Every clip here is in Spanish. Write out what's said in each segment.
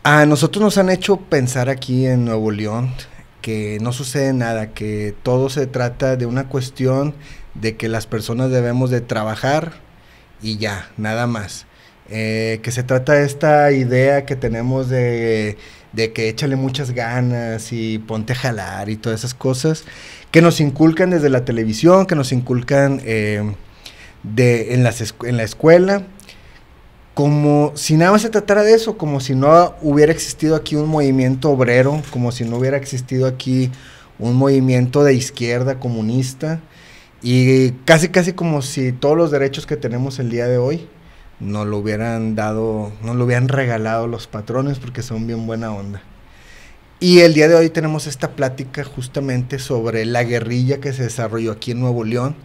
A nosotros nos han hecho pensar aquí en Nuevo León que no sucede nada, que todo se trata de una cuestión de que las personas debemos de trabajar y ya, nada más. Que se trata de esta idea que tenemos de que échale muchas ganas y ponte a jalar y todas esas cosas que nos inculcan desde la televisión, que nos inculcan en la escuela, como si nada más se tratara de eso, como si no hubiera existido aquí un movimiento obrero, como si no hubiera existido aquí un movimiento de izquierda comunista, y casi casi como si todos los derechos que tenemos el día de hoy nos lo hubieran dado, nos lo hubieran regalado los patrones, porque son bien buena onda. Y el día de hoy tenemos esta plática justamente sobre la guerrilla que se desarrolló aquí en Nuevo León,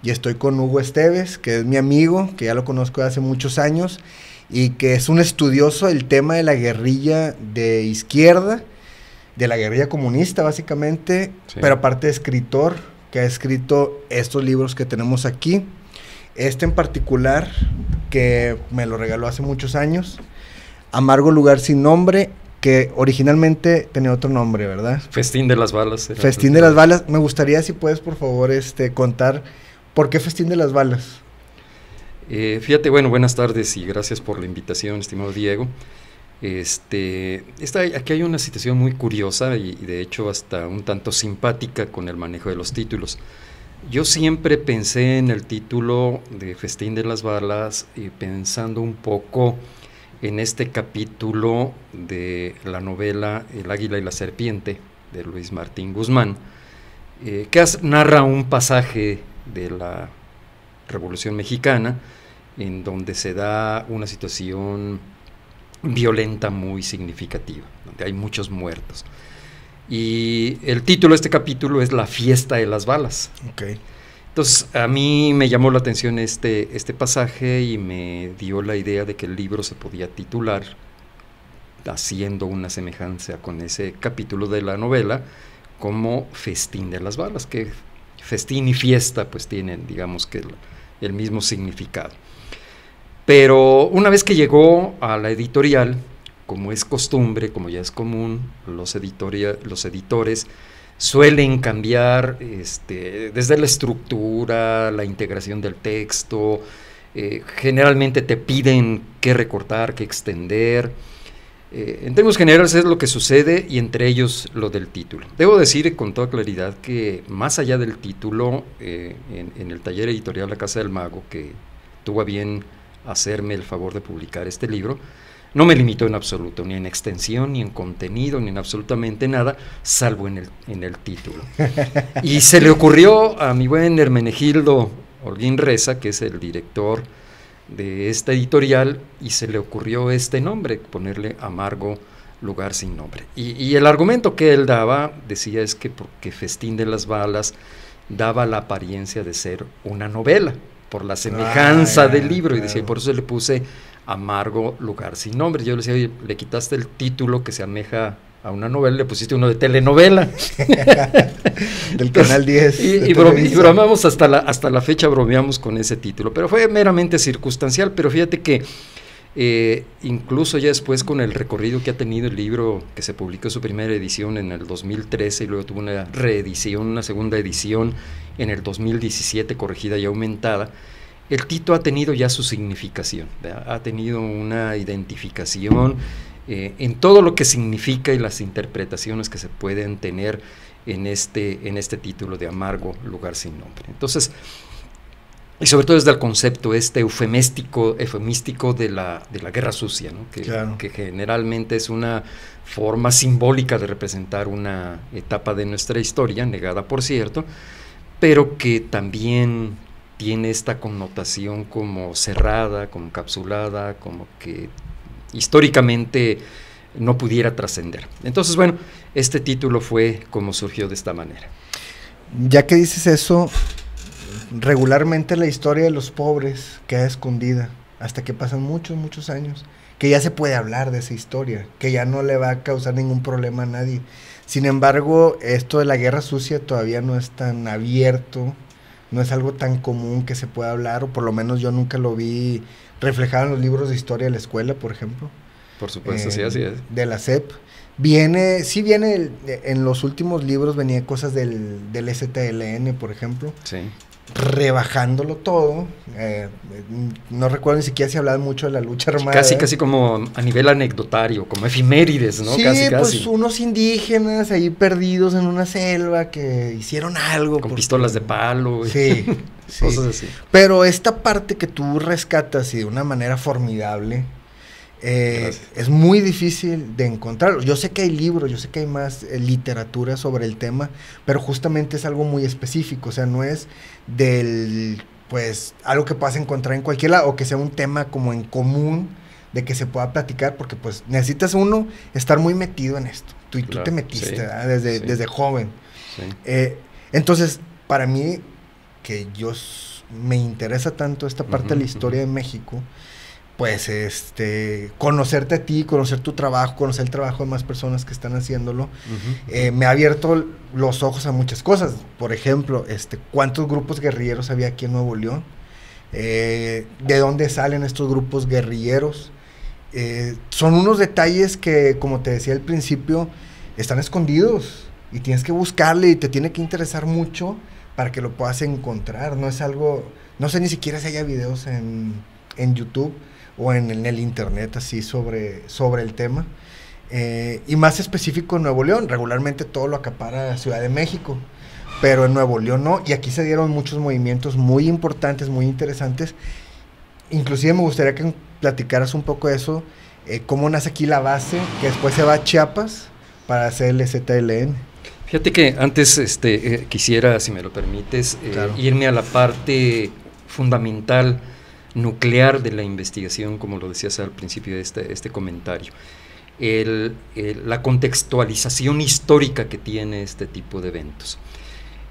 y estoy con Hugo Esteves, que es mi amigo, que ya lo conozco de hace muchos años, y que es un estudioso del tema de la guerrilla de izquierda, de la guerrilla comunista básicamente, sí. Pero aparte de escritor, que ha escrito estos libros que tenemos aquí, este en particular, que me lo regaló hace muchos años, Amargo lugar sin nombre, que originalmente tenía otro nombre, ¿verdad? Festín de las balas. Festín de las balas. Me gustaría, si puedes, por favor, contar por qué Festín de las balas. Fíjate, bueno, buenas tardes y gracias por la invitación, estimado Diego. Aquí hay una situación muy curiosa y de hecho hasta un tanto simpática con el manejo de los títulos. Yo siempre pensé en el título de Festín de las balas pensando un poco en este capítulo de la novela El águila y la serpiente de Luis Martín Guzmán, que narra un pasaje de la Revolución Mexicana en donde se da una situación violenta muy significativa, donde hay muchos muertos. Y el título de este capítulo es La fiesta de las balas. Okay. Entonces, a mí me llamó la atención este pasaje y me dio la idea de que el libro se podía titular, haciendo una semejanza con ese capítulo de la novela, como Festín de las balas, que festín y fiesta pues tienen, digamos que el mismo significado. Pero una vez que llegó a la editorial, como es costumbre, como ya es común, los editores suelen cambiar desde la estructura, la integración del texto, generalmente te piden qué recortar, qué extender. En términos generales es lo que sucede, y entre ellos lo del título. Debo decir con toda claridad que más allá del título, en el taller editorial La Casa del Mago, que tuvo a bien hacerme el favor de publicar este libro, no me limitó en absoluto, ni en extensión, ni en contenido, ni en absolutamente nada, salvo en el título. Y se le ocurrió a mi buen Hermenegildo Holguín Reza, que es el director de esta editorial, y se le ocurrió este nombre, ponerle Amargo lugar sin nombre. Y el argumento que él daba, decía, es que porque Festín de las balas daba la apariencia de ser una novela, por la semejanza del libro, y decía, por eso le puse Amargo lugar sin nombre. Yo le decía, oye, le quitaste el título que se ameja a una novela, le pusiste uno de telenovela. Del Canal 10. Y bromeamos hasta la fecha, bromeamos con ese título, pero fue meramente circunstancial. Pero fíjate que incluso ya después, con el recorrido que ha tenido el libro, que se publicó su primera edición en el 2013 y luego tuvo una reedición, una segunda edición en el 2017, corregida y aumentada, el título ha tenido ya su significación, ¿verdad? Ha tenido una identificación en todo lo que significa y las interpretaciones que se pueden tener en este título de Amargo lugar sin nombre. Entonces, y sobre todo desde el concepto eufemístico de la guerra sucia, ¿no? Claro. Que generalmente es una forma simbólica de representar una etapa de nuestra historia, negada por cierto, pero que también tiene esta connotación como cerrada, como encapsulada, como que históricamente no pudiera trascender. Entonces, bueno, este título fue como surgió de esta manera. Ya que dices eso, regularmente la historia de los pobres queda escondida hasta que pasan muchos años, que ya se puede hablar de esa historia, que ya no le va a causar ningún problema a nadie. Sin embargo, esto de la guerra sucia todavía no es tan abierto, no es algo tan común que se pueda hablar, o por lo menos yo nunca lo vi reflejado en los libros de historia de la escuela, por ejemplo. Por supuesto, sí, así es. De la SEP. Viene en los últimos libros venía cosas del STLN, por ejemplo. Sí. Rebajándolo todo. No recuerdo ni siquiera si hablaban mucho de la lucha armada. Casi como a nivel anecdotario, como efemérides, ¿no? Sí, casi. Pues unos indígenas ahí perdidos en una selva que hicieron algo. Con pistolas de palo. Sí, sí. Cosas así. Pero esta parte que tú rescatas y de una manera formidable, es muy difícil de encontrar. Yo sé que hay libros, yo sé que hay más literatura sobre el tema, pero justamente es algo muy específico, o sea, no es pues, algo que puedas encontrar en cualquier lado, o que sea un tema como en común, de que se pueda platicar, porque pues necesitas uno estar muy metido en esto. Tú te metiste, sí, desde joven. Sí. Entonces, para mí, que me interesa tanto esta parte de la historia de México, pues conocerte a ti, conocer tu trabajo, conocer el trabajo de más personas que están haciéndolo, me ha abierto los ojos a muchas cosas. Por ejemplo, ¿cuántos grupos guerrilleros había aquí en Nuevo León? ¿De dónde salen estos grupos guerrilleros? Son unos detalles que, como te decía al principio, están escondidos y tienes que buscarle y te tiene que interesar mucho para que lo puedas encontrar. No es algo, no sé ni siquiera si haya videos en YouTube o en el internet así sobre el tema, y más específico en Nuevo León. Regularmente todo lo acapara Ciudad de México, pero en Nuevo León no, y aquí se dieron muchos movimientos muy importantes, muy interesantes. Inclusive me gustaría que platicaras un poco de eso, cómo nace aquí la base, que después se va a Chiapas para hacer el ZLN. Fíjate que antes quisiera, si me lo permites, claro, irme a la parte fundamental, nuclear de la investigación, como lo decías al principio de este comentario. La contextualización histórica que tiene este tipo de eventos.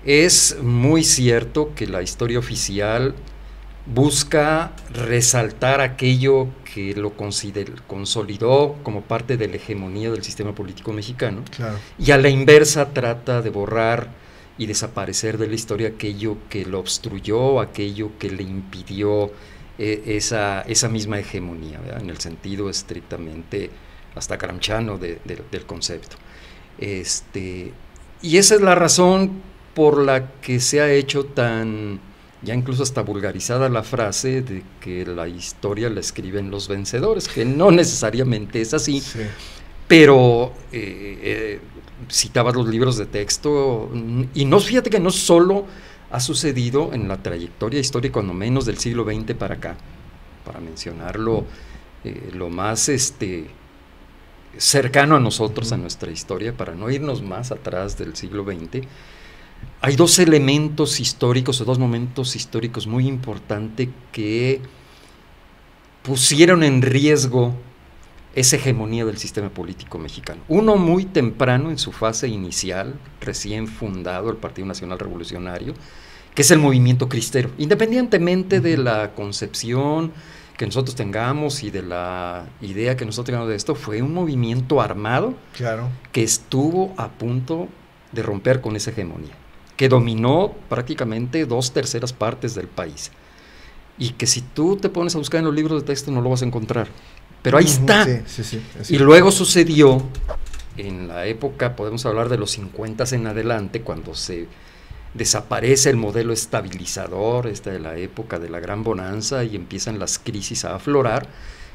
Es muy cierto que la historia oficial busca resaltar aquello que lo consolidó como parte de la hegemonía del sistema político mexicano, claro, y a la inversa trata de borrar y desaparecer de la historia aquello que lo obstruyó, aquello que le impidió esa misma hegemonía, ¿verdad? En el sentido estrictamente hasta gramsciano del concepto. Y esa es la razón por la que se ha hecho tan, ya incluso hasta vulgarizada la frase de que la historia la escriben los vencedores, que no necesariamente es así, sí, pero citabas los libros de texto, y no, fíjate que no solo ha sucedido en la trayectoria histórica, cuando menos del siglo XX para acá, para mencionarlo lo más cercano a nosotros, a nuestra historia, para no irnos más atrás del siglo XX. Hay dos elementos históricos o dos momentos históricos muy importantes que pusieron en riesgo esa hegemonía del sistema político mexicano. Uno muy temprano, en su fase inicial, recién fundado el Partido Nacional Revolucionario, que es el movimiento cristero. Independientemente de la concepción que nosotros tengamos y de la idea que nosotros tengamos de esto, fue un movimiento armado, claro, que estuvo a punto de romper con esa hegemonía, que dominó prácticamente 2/3 partes del país, y que si tú te pones a buscar en los libros de texto no lo vas a encontrar, pero ahí está. Sí, y luego sucedió en la época, podemos hablar de los 50 en adelante, cuando se desaparece el modelo estabilizador de la época de la gran bonanza y empiezan las crisis a aflorar,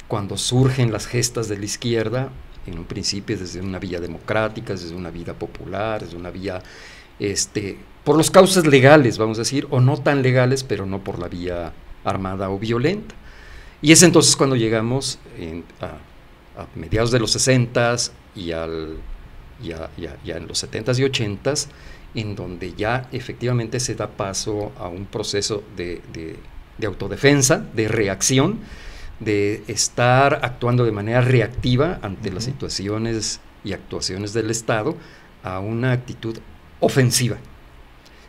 cuando surgen las gestas de la izquierda, en un principio desde una vía democrática, desde una vía popular, desde una vía por los causas legales, vamos a decir, o no tan legales, pero no por la vía armada o violenta. Y es entonces cuando llegamos a mediados de los 60s y en los 70s y 80s, en donde ya efectivamente se da paso a un proceso de autodefensa, de reacción, de estar actuando de manera reactiva ante las situaciones y actuaciones del Estado, a una actitud ofensiva,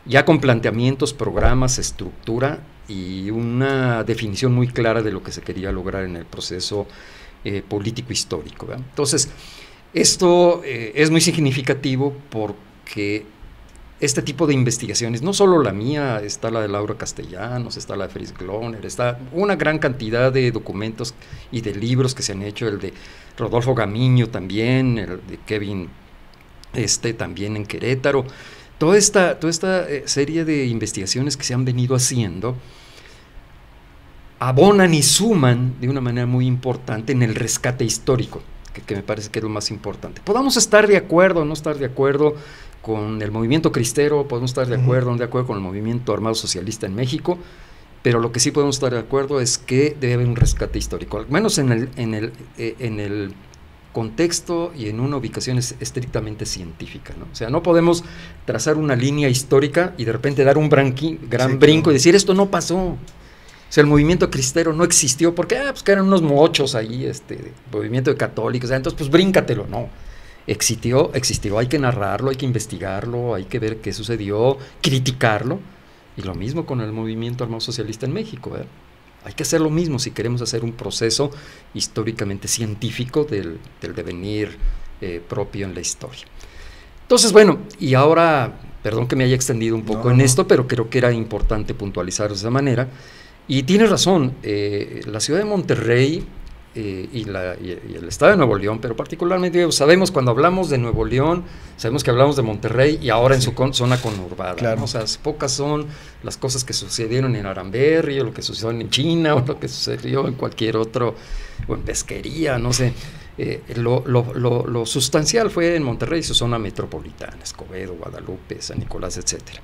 ya con planteamientos, programas, estructura y una definición muy clara de lo que se quería lograr en el proceso político histórico, ¿verdad? Entonces, esto es muy significativo porque este tipo de investigaciones, no solo la mía, está la de Laura Castellanos, está la de Fritz Gloner, está una gran cantidad de documentos y de libros que se han hecho, el de Rodolfo Gamiño también, el de Kevin también en Querétaro, toda esta serie de investigaciones que se han venido haciendo abonan y suman de una manera muy importante en el rescate histórico, que me parece que es lo más importante. Podamos estar de acuerdo o no estar de acuerdo con el movimiento cristero, podemos estar de acuerdo o no de acuerdo con el movimiento armado socialista en México, pero lo que sí podemos estar de acuerdo es que debe haber un rescate histórico, al menos en el contexto y en una ubicación estrictamente científica, ¿no? O sea, no podemos trazar una línea histórica y de repente dar un gran brinco y decir, esto no pasó. O sea, el movimiento cristero no existió porque pues que eran unos mochos ahí, movimiento de católicos, entonces pues bríncatelo, no. Existió, hay que narrarlo, hay que investigarlo, hay que ver qué sucedió, criticarlo, y lo mismo con el movimiento armado socialista en México, ¿eh? Hay que hacer lo mismo si queremos hacer un proceso históricamente científico del devenir propio en la historia. Entonces, bueno, y ahora, perdón que me haya extendido un poco en esto, pero creo que era importante puntualizar de esa manera, y tienes razón, la ciudad de Monterrey y el estado de Nuevo León, pero particularmente sabemos cuando hablamos de Nuevo León, sabemos que hablamos de Monterrey y ahora en su zona conurbada, claro, ¿no? O sea, pocas son las cosas que sucedieron en Aramberri, o lo que sucedió en China, o lo que sucedió en cualquier otro, o en Pesquería, no sé. Lo sustancial fue en Monterrey, su zona metropolitana, Escobedo, Guadalupe, San Nicolás, etcétera.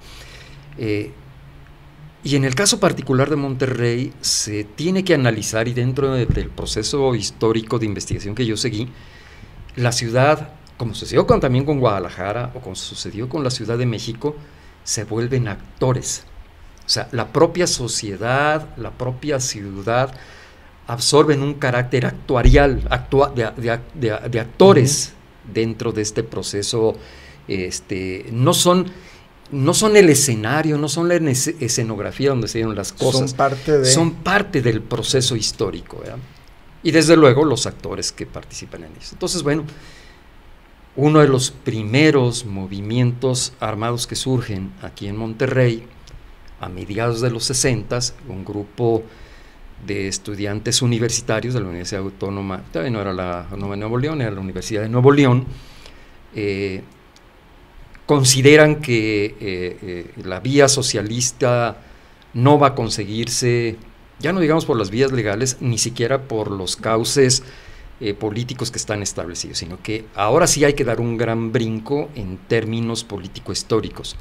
Y en el caso particular de Monterrey se tiene que analizar, y dentro del proceso histórico de investigación que yo seguí, la ciudad, como sucedió también con Guadalajara o como sucedió con la Ciudad de México, se vuelven actores. O sea, la propia sociedad, la propia ciudad absorben un carácter actuarial, de actores dentro de este proceso. No son el escenario, no son la escenografía donde se dieron las cosas. Son parte del proceso histórico, ¿verdad? Y desde luego los actores que participan en eso. Entonces, bueno, uno de los primeros movimientos armados que surgen aquí en Monterrey, a mediados de los 60s, un grupo de estudiantes universitarios de la Universidad Autónoma, todavía no era la Autónoma de Nuevo León, era la Universidad de Nuevo León, consideran que la vía socialista no va a conseguirse, ya no digamos por las vías legales, ni siquiera por los cauces políticos que están establecidos, sino que ahora sí hay que dar un gran brinco en términos político-históricos.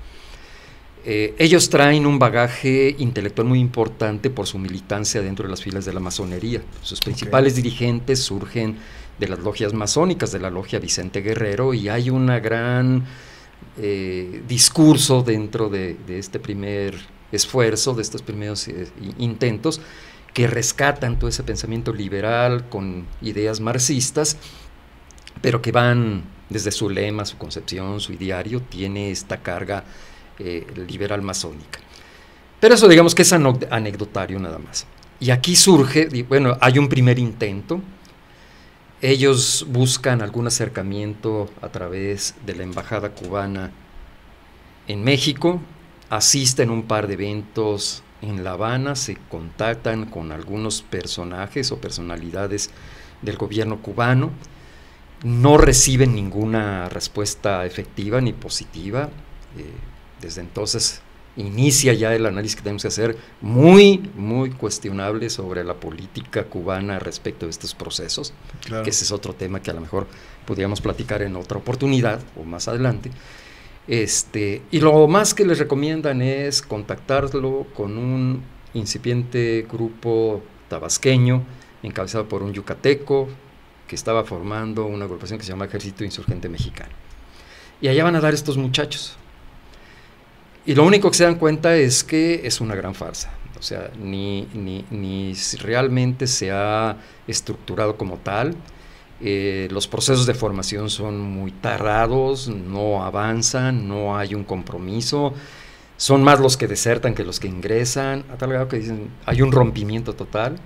Ellos traen un bagaje intelectual muy importante por su militancia dentro de las filas de la masonería. Sus principales dirigentes surgen de las logias masónicas, de la logia Vicente Guerrero, y hay una gran discurso dentro de este primer esfuerzo, de estos primeros intentos, que rescatan todo ese pensamiento liberal con ideas marxistas, pero que van desde su lema, su concepción, su ideario, tiene esta carga liberal masónica. Pero eso digamos que es anecdotario nada más. Y aquí surge, bueno, hay un primer intento. Ellos buscan algún acercamiento a través de la embajada cubana en México, asisten a un par de eventos en La Habana, se contactan con algunos personajes o personalidades del gobierno cubano, no reciben ninguna respuesta efectiva ni positiva. Desde entonces inicia ya el análisis que tenemos que hacer, muy, muy cuestionable sobre la política cubana respecto de estos procesos, claro, que ese es otro tema que a lo mejor podríamos platicar en otra oportunidad o más adelante. Y lo más que les recomiendan es contactarlo con un incipiente grupo tabasqueño encabezado por un yucateco que estaba formando una agrupación que se llama Ejército Insurgente Mexicano. Y allá van a dar estos muchachos. Y lo único que se dan cuenta es que es una gran farsa. O sea, ni realmente se ha estructurado como tal. Los procesos de formación son muy tardados, no avanzan, no hay un compromiso. Son más los que desertan que los que ingresan, a tal grado que dicen, hay un rompimiento total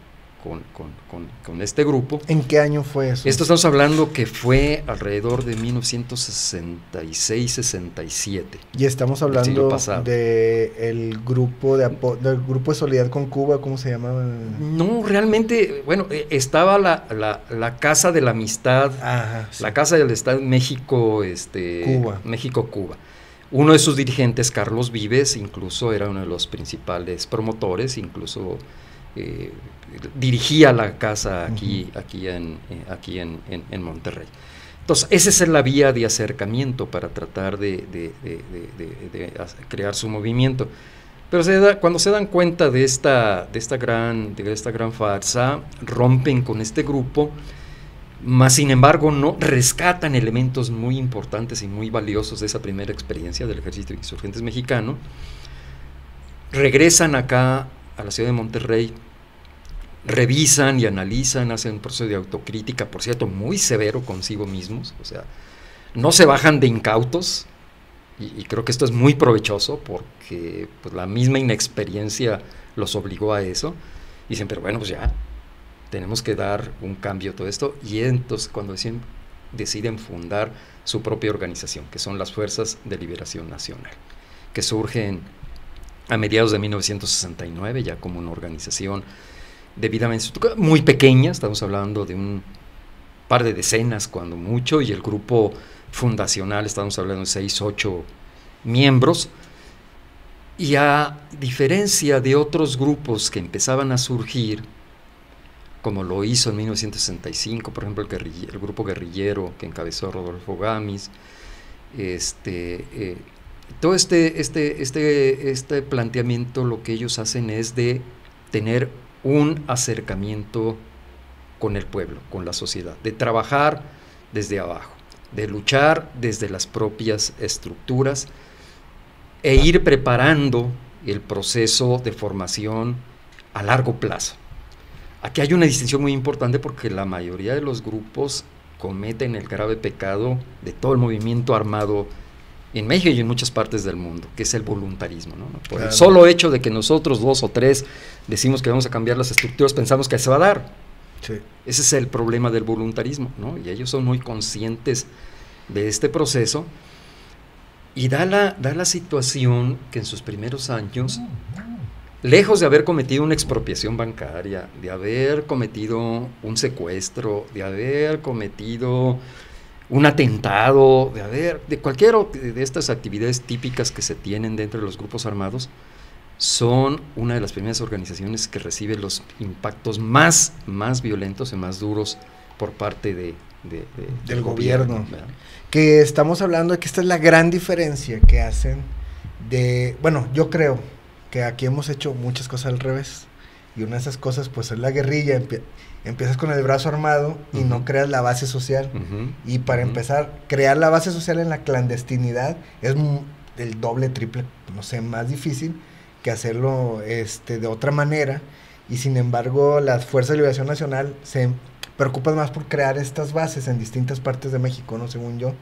con este grupo. ¿En qué año fue eso? Esto estamos hablando que fue alrededor de 1966-67. Y estamos hablando del grupo del grupo de solidaridad con Cuba, ¿cómo se llamaba? No, realmente, bueno, estaba la Casa de la Amistad, ajá, sí. La Casa del Estado México, Cuba. México-Cuba. Uno de sus dirigentes, Carlos Vives, incluso era uno de los principales promotores, incluso dirigía la casa aquí en Monterrey. Entonces, esa es la vía de acercamiento para tratar de crear su movimiento. Pero cuando se dan cuenta de esta gran farsa, rompen con este grupo, más sin embargo no rescatan elementos muy importantes y muy valiosos de esa primera experiencia del Ejército de Insurgentes Mexicano, regresan acá a la ciudad de Monterrey, revisan y analizan, hacen un proceso de autocrítica, por cierto, muy severo consigo mismos, o sea, no se bajan de incautos, y creo que esto es muy provechoso porque pues, la misma inexperiencia los obligó a eso, y dicen, pero bueno, pues ya, tenemos que dar un cambio a todo esto, y entonces cuando deciden fundar su propia organización, que son las Fuerzas de Liberación Nacional, que surgen a mediados de 1969, ya como una organización debidamente muy pequeña, estamos hablando de un par de decenas cuando mucho, y el grupo fundacional, estamos hablando de 6, 8 miembros, y a diferencia de otros grupos que empezaban a surgir, como lo hizo en 1965, por ejemplo, el grupo guerrillero que encabezó Rodolfo Gámez, todo este planteamiento, lo que ellos hacen es de tener un acercamiento con el pueblo, con la sociedad, de trabajar desde abajo, de luchar desde las propias estructuras e ir preparando el proceso de formación a largo plazo. Aquí hay una distinción muy importante porque la mayoría de los grupos cometen el grave pecado de todo el movimiento armado en México y en muchas partes del mundo, que es el voluntarismo, ¿no? Por el solo hecho de que nosotros 2 o 3 decimos que vamos a cambiar las estructuras, pensamos que se va a dar. Sí. Ese es el problema del voluntarismo, ¿no? Y ellos son muy conscientes de este proceso, y da la situación que en sus primeros años, lejos de haber cometido una expropiación bancaria, de haber cometido un secuestro, de haber cometido un atentado, de cualquier de estas actividades típicas que se tienen dentro de los grupos armados, son una de las primeras organizaciones que recibe los impactos más violentos y más duros por parte del gobierno. Que estamos hablando de que esta es la gran diferencia que hacen bueno, yo creo que aquí hemos hecho muchas cosas al revés, y una de esas cosas pues es la guerrilla. Empiezas con el brazo armado y no creas la base social, y para empezar, crear la base social en la clandestinidad es el doble, triple, no sé, más difícil que hacerlo de otra manera, y sin embargo las Fuerzas de Liberación Nacional se preocupan más por crear estas bases en distintas partes de México, ¿no? Según yo.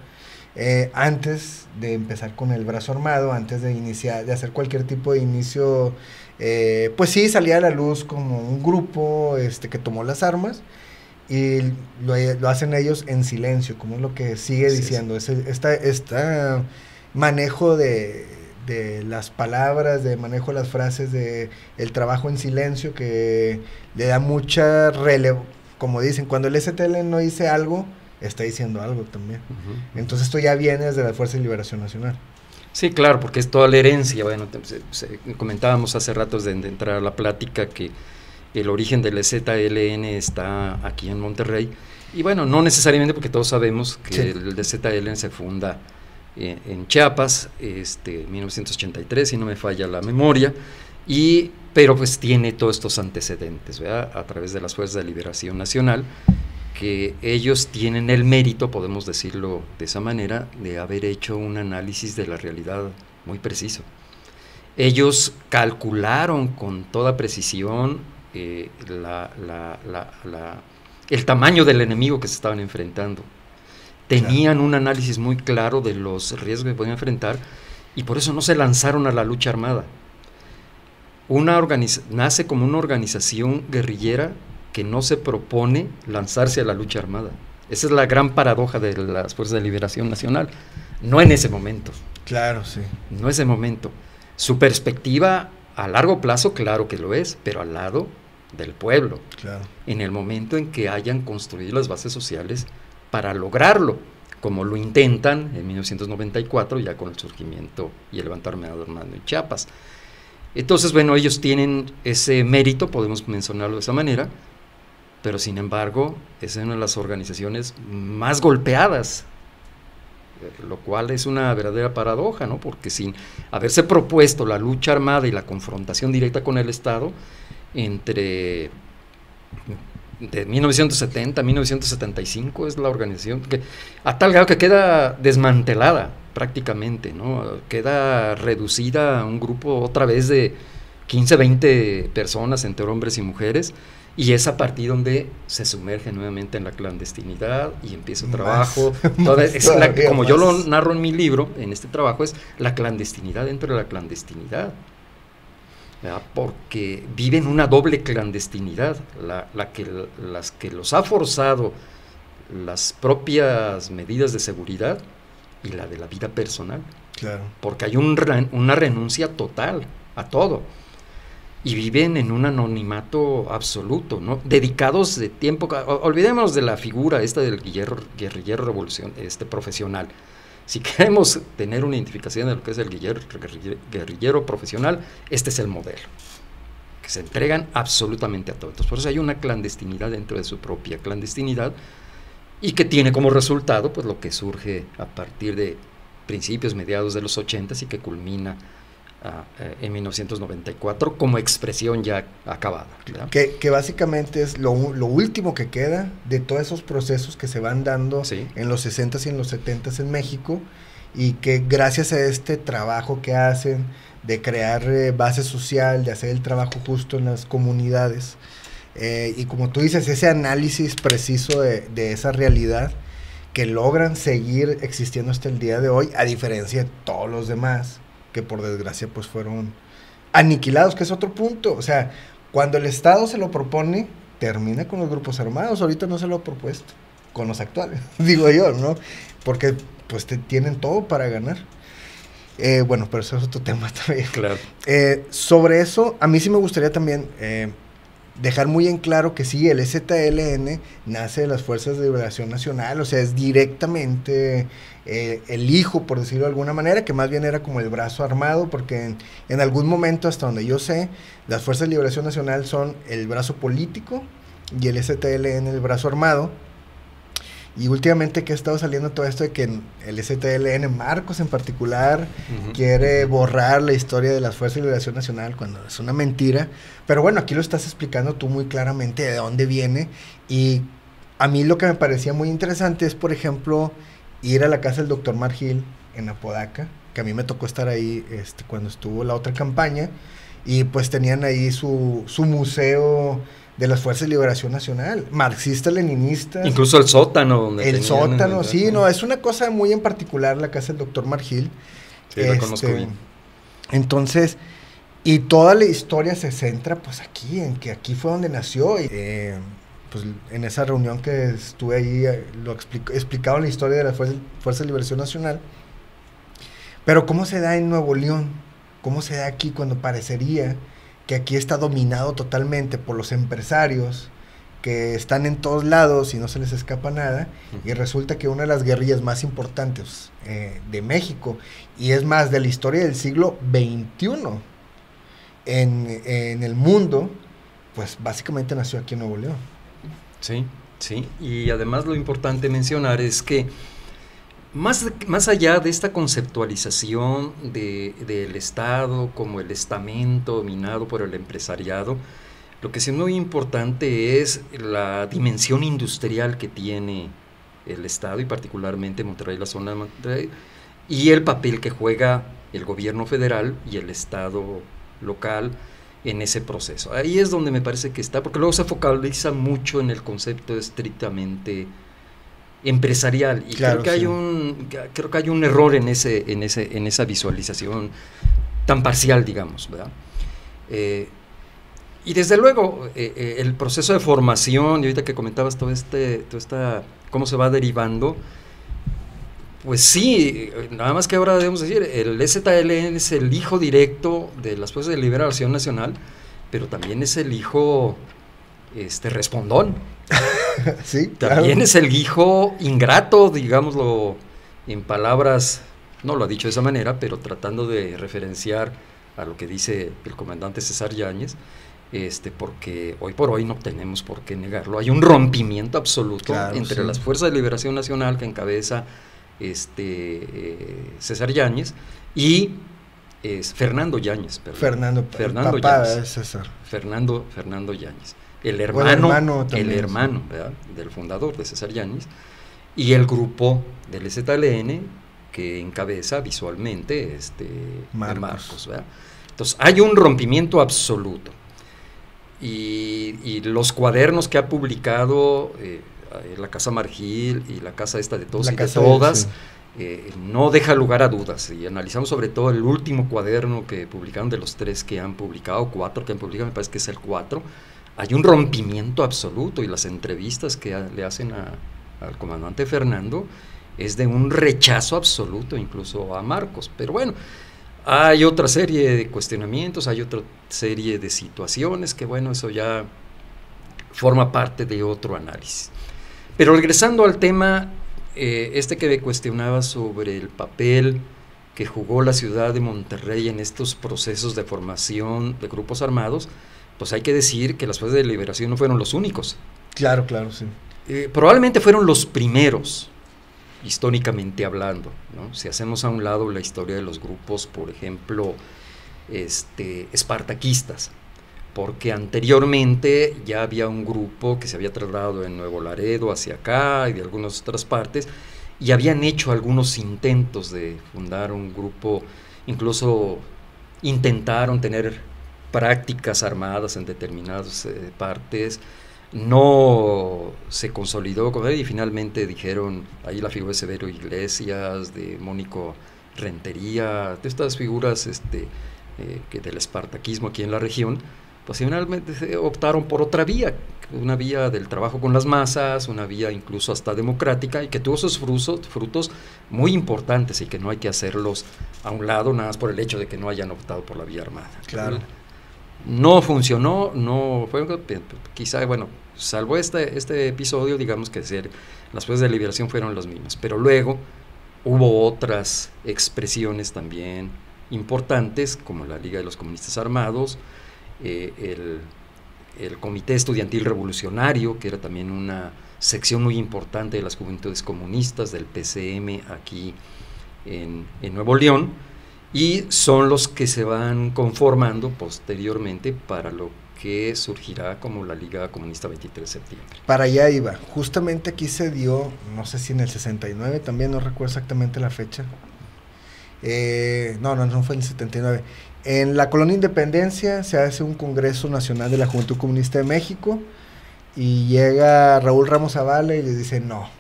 Antes de empezar con el brazo armado, antes de hacer cualquier tipo de inicio, pues sí, salía a la luz como un grupo que tomó las armas, y lo hacen ellos en silencio, como es lo que sigue diciendo. Esta manejo de las palabras, de manejo de las frases, de el trabajo en silencio, que le da mucha relevancia, como dicen, cuando el STL no dice algo, está diciendo algo también. Entonces esto ya viene desde la Fuerza de Liberación Nacional. Sí, claro, porque es toda la herencia. Bueno, comentábamos hace rato de entrar a la plática que el origen del ZLN está aquí en Monterrey, y bueno, no necesariamente, porque todos sabemos que el ZLN se funda en Chiapas, 1983, si no me falla la memoria, pero pues tiene todos estos antecedentes, ¿verdad? A través de las Fuerzas de Liberación Nacional, que ellos tienen el mérito, podemos decirlo de esa manera, de haber hecho un análisis de la realidad muy preciso. Ellos calcularon con toda precisión el tamaño del enemigo que se estaban enfrentando. Tenían un análisis muy claro de los riesgos que podían enfrentar, y por eso no se lanzaron a la lucha armada. Nace como una organización guerrillera que no se propone lanzarse a la lucha armada. Esa es la gran paradoja de las Fuerzas de Liberación Nacional. No en ese momento. Claro, sí. No ese momento. Su perspectiva a largo plazo, claro que lo es, pero al lado del pueblo. Claro. En el momento en que hayan construido las bases sociales para lograrlo, como lo intentan en 1994, ya con el surgimiento y el levantarme armado en Chiapas. Entonces, bueno, ellos tienen ese mérito, podemos mencionarlo de esa manera, pero sin embargo, es una de las organizaciones más golpeadas, lo cual es una verdadera paradoja, ¿no? Porque sin haberse propuesto la lucha armada y la confrontación directa con el Estado, entre de 1970 a 1975 es la organización que, a tal grado que queda desmantelada prácticamente, ¿no? Queda reducida a un grupo otra vez de 15, 20 personas entre hombres y mujeres, y es a partir donde se sumerge nuevamente en la clandestinidad y empieza un trabajo. Como yo lo narro en mi libro, en este trabajo, es la clandestinidad dentro de la clandestinidad, ¿verdad? Porque viven una doble clandestinidad, las que los ha forzado las propias medidas de seguridad y la de la vida personal. Claro. Porque hay una renuncia total a todo. Y viven en un anonimato absoluto, ¿no? Dedicados de tiempo. Olvidémonos de la figura esta del guerrillero profesional. Si queremos tener una identificación de lo que es el guerrillero profesional, este es el modelo, que se entregan absolutamente a todo. Entonces, por eso hay una clandestinidad dentro de su propia clandestinidad, y que tiene como resultado pues lo que surge a partir de principios, mediados de los 80 y que culmina en 1994 como expresión ya acabada, ¿verdad? Que básicamente es lo último que queda de todos esos procesos que se van dando, sí, en los 60s y en los 70s en México, y que gracias a este trabajo que hacen de crear base social, de hacer el trabajo justo en las comunidades, y como tú dices, ese análisis preciso de esa realidad, que logran seguir existiendo hasta el día de hoy, a diferencia de todos los demás, que por desgracia pues fueron aniquilados, que es otro punto. O sea, cuando el Estado se lo propone, termina con los grupos armados. Ahorita no se lo ha propuesto, con los actuales, digo yo, ¿no? Porque pues tienen todo para ganar. Bueno, pero eso es otro tema también. Claro. Sobre eso, a mí sí me gustaría también dejar muy en claro que sí, el EZLN nace de las Fuerzas de Liberación Nacional, o sea, es directamente el hijo, por decirlo de alguna manera, que más bien era como el brazo armado, porque en algún momento, hasta donde yo sé, las Fuerzas de Liberación Nacional son el brazo político y el EZLN el brazo armado. Y últimamente que ha estado saliendo todo esto de que el EZLN, Marcos en particular, quiere borrar la historia de las Fuerzas de Liberación Nacional, cuando es una mentira. Pero bueno, aquí lo estás explicando tú muy claramente de dónde viene. Y a mí lo que me parecía muy interesante es, por ejemplo, ir a la casa del Dr. Margil en Apodaca, que a mí me tocó estar ahí cuando estuvo la otra campaña, y pues tenían ahí su museo de las Fuerzas de Liberación Nacional, marxista-leninista. Incluso el sótano. El sótano, sí, no, es una cosa muy en particular la casa del Dr. Margil. Sí, la conozco bien. Entonces, y toda la historia se centra pues aquí, en que aquí fue donde nació. Y, pues en esa reunión que estuve ahí, explicaban la historia de las Fuerzas de Liberación Nacional. Pero ¿cómo se da en Nuevo León? ¿Cómo se da aquí cuando parecería que aquí está dominado totalmente por los empresarios que están en todos lados y no se les escapa nada? Y resulta que una de las guerrillas más importantes de México, y es más, de la historia del siglo XXI en el mundo, pues básicamente nació aquí en Nuevo León. Sí, sí, y además lo importante mencionar es que más allá de esta conceptualización del Estado como el estamento dominado por el empresariado, lo que sí es muy importante es la dimensión industrial que tiene el Estado, y particularmente Monterrey, la zona de Monterrey, y el papel que juega el gobierno federal y el Estado local en ese proceso. Ahí es donde me parece que está, porque luego se focaliza mucho en el concepto estrictamente empresarial, y claro, creo que hay un error en esa visualización tan parcial, digamos, ¿verdad? Y desde luego, el proceso de formación, y ahorita que comentabas todo cómo se va derivando, pues sí, nada más que ahora debemos decir, el EZLN es el hijo directo de las Fuerzas de Liberación Nacional, pero también es el hijo respondón. Sí, también es el hijo ingrato, digámoslo en palabras, no lo ha dicho de esa manera, pero tratando de referenciar a lo que dice el comandante César Yáñez, porque hoy por hoy no tenemos por qué negarlo. Hay un rompimiento absoluto entre las Fuerzas de Liberación Nacional que encabeza César Yáñez y Fernando Yáñez, perdón. Fernando Yáñez. César. Fernando Yáñez. El hermano ¿verdad? Del fundador de César Yáñez, y el grupo del EZLN que encabeza visualmente Marcos, ¿verdad? Entonces hay un rompimiento absoluto, y los cuadernos que ha publicado la Casa Margil y la Casa esta de todos y de todas, no deja lugar a dudas. Y analizamos sobre todo el último cuaderno que publicaron, de los 3 que han publicado, 4 que han publicado, me parece que es el 4. Hay un rompimiento absoluto, y las entrevistas que le hacen al comandante Fernando es de un rechazo absoluto incluso a Marcos. Pero bueno, hay otra serie de cuestionamientos, hay otra serie de situaciones que, bueno, eso ya forma parte de otro análisis. Pero regresando al tema que me cuestionaba sobre el papel que jugó la ciudad de Monterrey en estos procesos de formación de grupos armados, pues hay que decir que las Fuerzas de Liberación no fueron los únicos. Claro, sí. Probablemente fueron los primeros, históricamente hablando, ¿no? Si hacemos a un lado la historia de los grupos, por ejemplo, espartaquistas, porque anteriormente ya había un grupo que se había trasladado en Nuevo Laredo hacia acá y de algunas otras partes, y habían hecho algunos intentos de fundar un grupo, incluso intentaron tener prácticas armadas en determinadas partes, no se consolidó con él, y finalmente dijeron, ahí la figura de Severo Iglesias, de Mónico Rentería, de estas figuras que del espartaquismo aquí en la región, pues finalmente optaron por otra vía, una vía del trabajo con las masas, una vía incluso hasta democrática, y que tuvo sus frutos muy importantes, y que no hay que hacerlos a un lado nada más por el hecho de que no hayan optado por la vía armada. Claro. No funcionó, no fue, quizá, bueno, salvo este episodio, digamos que las Fuerzas de Liberación fueron las mismas, pero luego hubo otras expresiones también importantes, como la Liga de los Comunistas Armados, el Comité Estudiantil Revolucionario, que era también una sección muy importante de las Juventudes Comunistas del PCM aquí en Nuevo León, y son los que se van conformando posteriormente para lo que surgirá como la Liga Comunista 23 de septiembre. Para allá iba, justamente aquí se dio, no sé si en el 69 también, no recuerdo exactamente la fecha, no fue en el 79, en la Colonia Independencia se hace un Congreso Nacional de la Juventud Comunista de México, y llega Raúl Ramos Zavala y le dice no.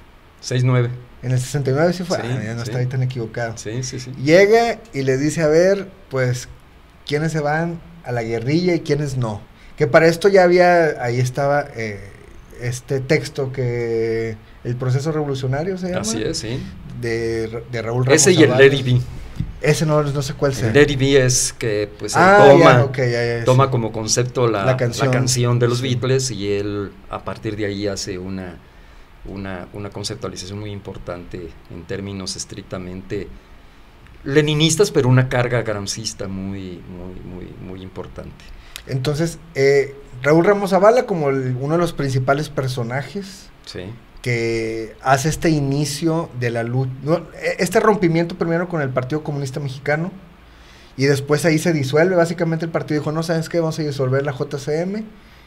6-9. En el 69 sí fue, sí, ya no está ahí tan equivocado. Sí. Llega y le dice, a ver, pues, ¿quiénes se van a la guerrilla y quiénes no? Que para esto ya ahí estaba este texto que, el proceso revolucionario se llama. Así es, sí. De Raúl Ramos Ese y Zavala. El Let It Be. Ese no sé cuál sea. El Let It Be es que pues toma como concepto la canción de los Beatles, y él a partir de ahí hace una conceptualización muy importante en términos estrictamente leninistas, pero una carga gramscista muy importante. Entonces, Raúl Ramos Zavala como uno de los principales personajes, sí, que hace este inicio de la lucha, este rompimiento primero con el Partido Comunista Mexicano, y después ahí se disuelve, básicamente el partido dijo, no, ¿sabes qué? Vamos a disolver la JCM,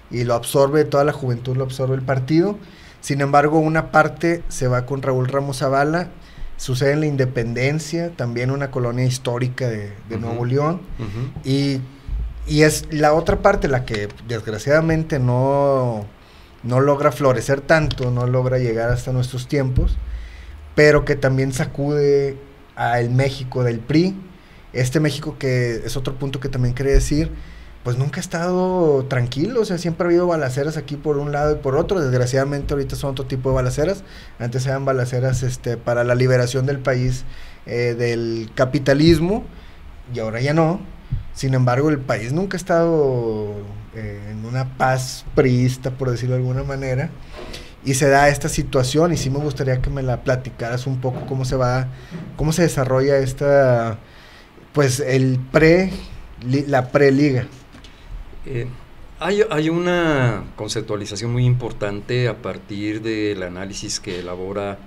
y lo absorbe, toda la juventud lo absorbe el partido. Sin embargo, una parte se va con Raúl Ramos Zavala, sucede en la Independencia, también una colonia histórica de Nuevo León, y es la otra parte la que desgraciadamente no logra florecer tanto, no logra llegar hasta nuestros tiempos, pero que también sacude al México del PRI, este México que es otro punto que también quería decir, pues nunca ha estado tranquilo, o sea, siempre ha habido balaceras aquí por un lado y por otro. Desgraciadamente ahorita son otro tipo de balaceras. Antes eran balaceras para la liberación del país del capitalismo, y ahora ya no. Sin embargo, el país nunca ha estado en una paz priista, por decirlo de alguna manera, y se da esta situación, y sí me gustaría que me la platicaras un poco, cómo se desarrolla esta, pues la preliga. Hay una conceptualización muy importante a partir del análisis que elabora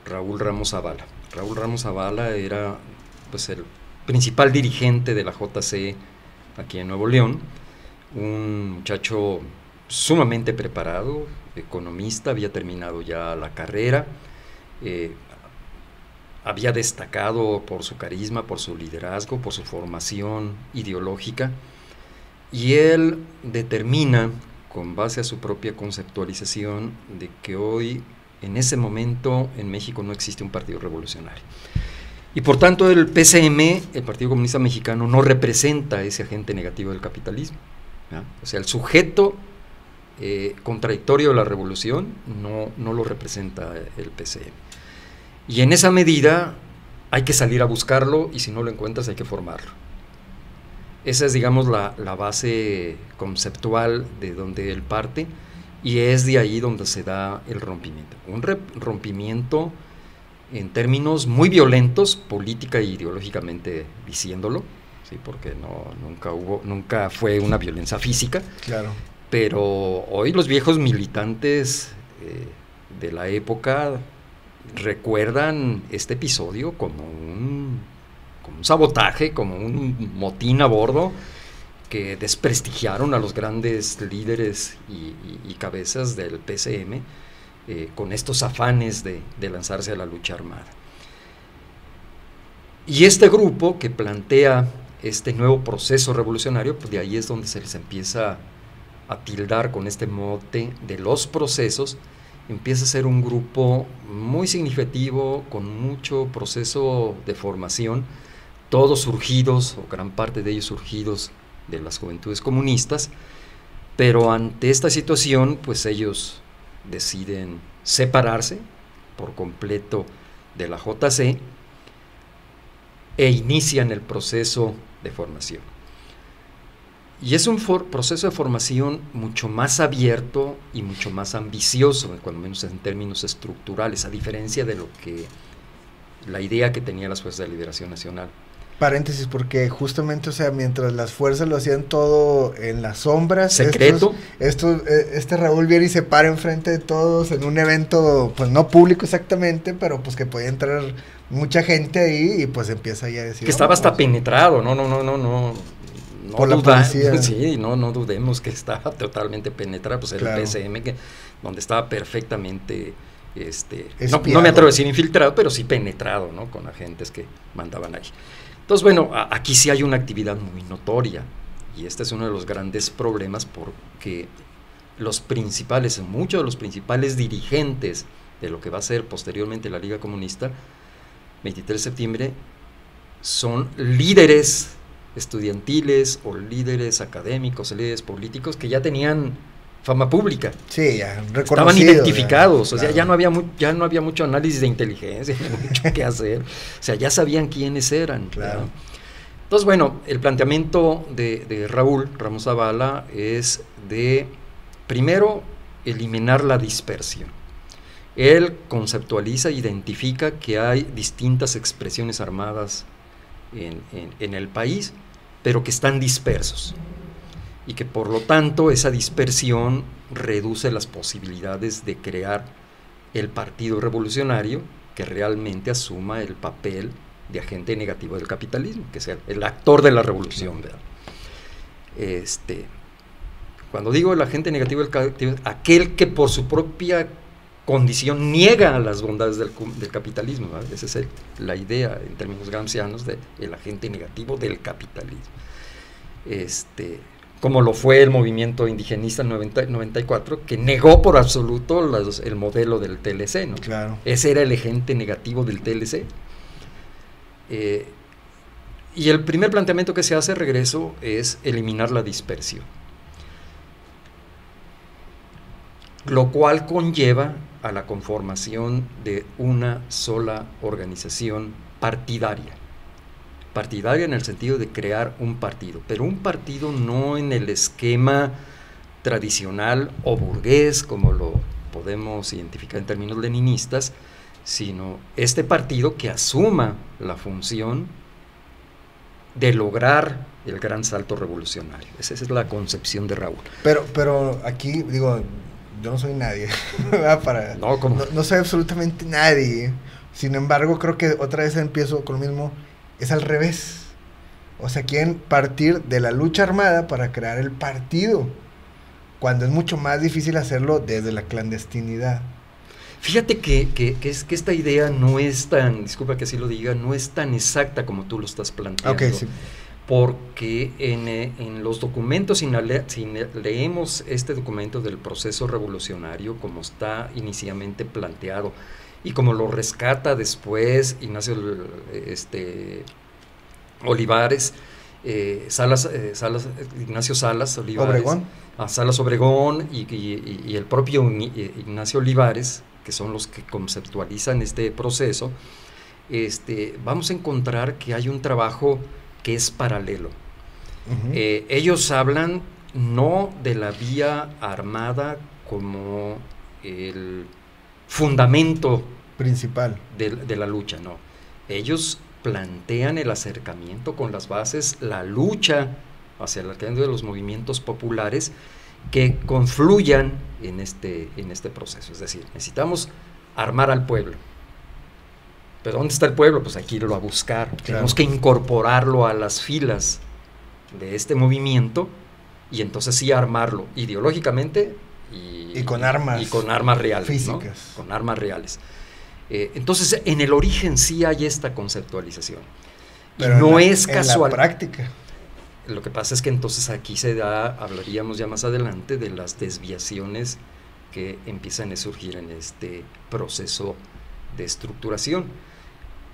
Raúl Ramos Zavala. Raúl Ramos Zavala era pues el principal dirigente de la JC aquí en Nuevo León, un muchacho sumamente preparado, economista, había terminado ya la carrera, había destacado por su carisma, por su liderazgo, por su formación ideológica, y él determina, con base a su propia conceptualización, de que hoy, en ese momento, en México no existe un partido revolucionario. Y por tanto el PCM, el Partido Comunista Mexicano, no representa ese agente negativo del capitalismo, ¿ya? O sea, el sujeto contradictorio de la revolución no lo representa el PCM. Y en esa medida hay que salir a buscarlo, y si no lo encuentras hay que formarlo. Esa es, digamos, la base conceptual de donde él parte, y es de ahí donde se da el rompimiento. Un rompimiento en términos muy violentos, política e ideológicamente diciéndolo, ¿sí? Porque nunca fue una violencia física. Claro. Pero hoy los viejos militantes de la época recuerdan este episodio como un sabotaje, como un motín a bordo, que desprestigiaron a los grandes líderes y cabezas del PCM con estos afanes de lanzarse a la lucha armada. Y este grupo que plantea este nuevo proceso revolucionario, pues de ahí es donde se les empieza a tildar con este mote de los procesos. Empieza a ser un grupo muy significativo, con mucho proceso de formación, todos surgidos, o gran parte de ellos surgidos de las juventudes comunistas, pero ante esta situación, pues ellos deciden separarse por completo de la JC e inician el proceso de formación. Y es un proceso de formación mucho más abierto y mucho más ambicioso, cuando menos en términos estructurales, a diferencia de la idea que tenía las Fuerzas de Liberación Nacional. Paréntesis, porque justamente, o sea, mientras las fuerzas lo hacían todo en las sombras, secreto, este Raúl viene y se para enfrente de todos en un evento, pues no público exactamente, pero pues que podía entrar mucha gente ahí, y pues empieza ya a decir... Que estaba hasta penetrado, no por la policía. Sí, no dudemos que estaba totalmente penetrado, pues era claro. El PCM, donde estaba perfectamente... no me atrevo a decir infiltrado, pero sí penetrado, ¿no? Con agentes que mandaban ahí. Entonces, bueno, aquí sí hay una actividad muy notoria, y este es uno de los grandes problemas, porque muchos de los principales dirigentes de lo que va a ser posteriormente la Liga Comunista, 23 de septiembre, son líderes estudiantiles o líderes académicos, líderes políticos que ya tenían fama pública. Sí, ya estaban identificados, ya, o sea, claro. ya no había mucho análisis de inteligencia, mucho que hacer, o sea, ya sabían quiénes eran. Claro. ¿no? Entonces, bueno, el planteamiento de Raúl Ramos Zavala es de, primero, eliminar la dispersión. Él conceptualiza, identifica que hay distintas expresiones armadas en el país, pero que están dispersos, y que por lo tanto esa dispersión reduce las posibilidades de crear el partido revolucionario que realmente asuma el papel de agente negativo del capitalismo, que sea el actor de la revolución, ¿verdad? Cuando digo el agente negativo del capitalismo, aquel que por su propia condición niega las bondades del capitalismo, ¿verdad? Esa es la idea en términos gramscianos del agente negativo del capitalismo. Como lo fue el movimiento indigenista en 94, que negó por absoluto el modelo del TLC, ¿no? Claro. Ese era el agente negativo del TLC. Y el primer planteamiento que se hace, regreso, es eliminar la dispersión. Lo cual conlleva a la conformación de una sola organización partidaria. Partidaria en el sentido de crear un partido, pero un partido no en el esquema tradicional o burgués, como lo podemos identificar en términos leninistas, sino este partido que asuma la función de lograr el gran salto revolucionario. Esa es la concepción de Raúl. Pero aquí, digo, yo no soy nadie, no soy absolutamente nadie. Sin embargo, creo que otra vez empiezo con lo mismo, es al revés. O sea, quieren partir de la lucha armada para crear el partido, cuando es mucho más difícil hacerlo desde la clandestinidad. Fíjate que esta idea no es tan, disculpa que así lo diga, no es tan exacta como tú lo estás planteando. Okay, sí. Porque en los documentos, si leemos este documento del proceso revolucionario como está inicialmente planteado y como lo rescata después Ignacio Olivares, Ignacio Salas Olivares, Salas Obregón y el propio Ignacio Olivares, que son los que conceptualizan este proceso, vamos a encontrar que hay un trabajo que es paralelo. Ellos hablan no de la vía armada como el fundamento principal de la lucha, no. Ellos plantean el acercamiento con las bases, la lucha hacia el alcance de los movimientos populares que confluyan en este proceso. Es decir, necesitamos armar al pueblo. ¿Pero dónde está el pueblo? Pues hay que irlo a buscar. Claro. Tenemos que incorporarlo a las filas de este movimiento y entonces sí armarlo ideológicamente y con armas reales, físicas, ¿no? Con armas reales. Entonces, en el origen sí hay esta conceptualización. Pero no es casual. En la práctica. Lo que pasa es que entonces aquí hablaríamos ya más adelante de las desviaciones que empiezan a surgir en este proceso de estructuración.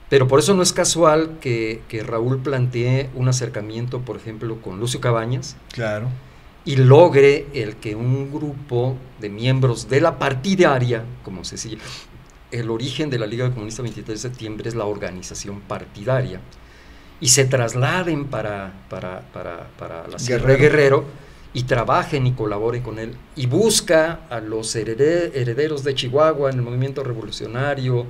Pero por eso no es casual que Raúl plantee un acercamiento, por ejemplo, con Lucio Cabañas. Claro. Y logre el que un grupo de miembros de la partidaria, como se dice, el origen de la Liga Comunista 23 de Septiembre es la organización partidaria, y se trasladen para la Sierra de Guerrero y trabajen y colaboren con él, y busca a los herederos de Chihuahua en el movimiento revolucionario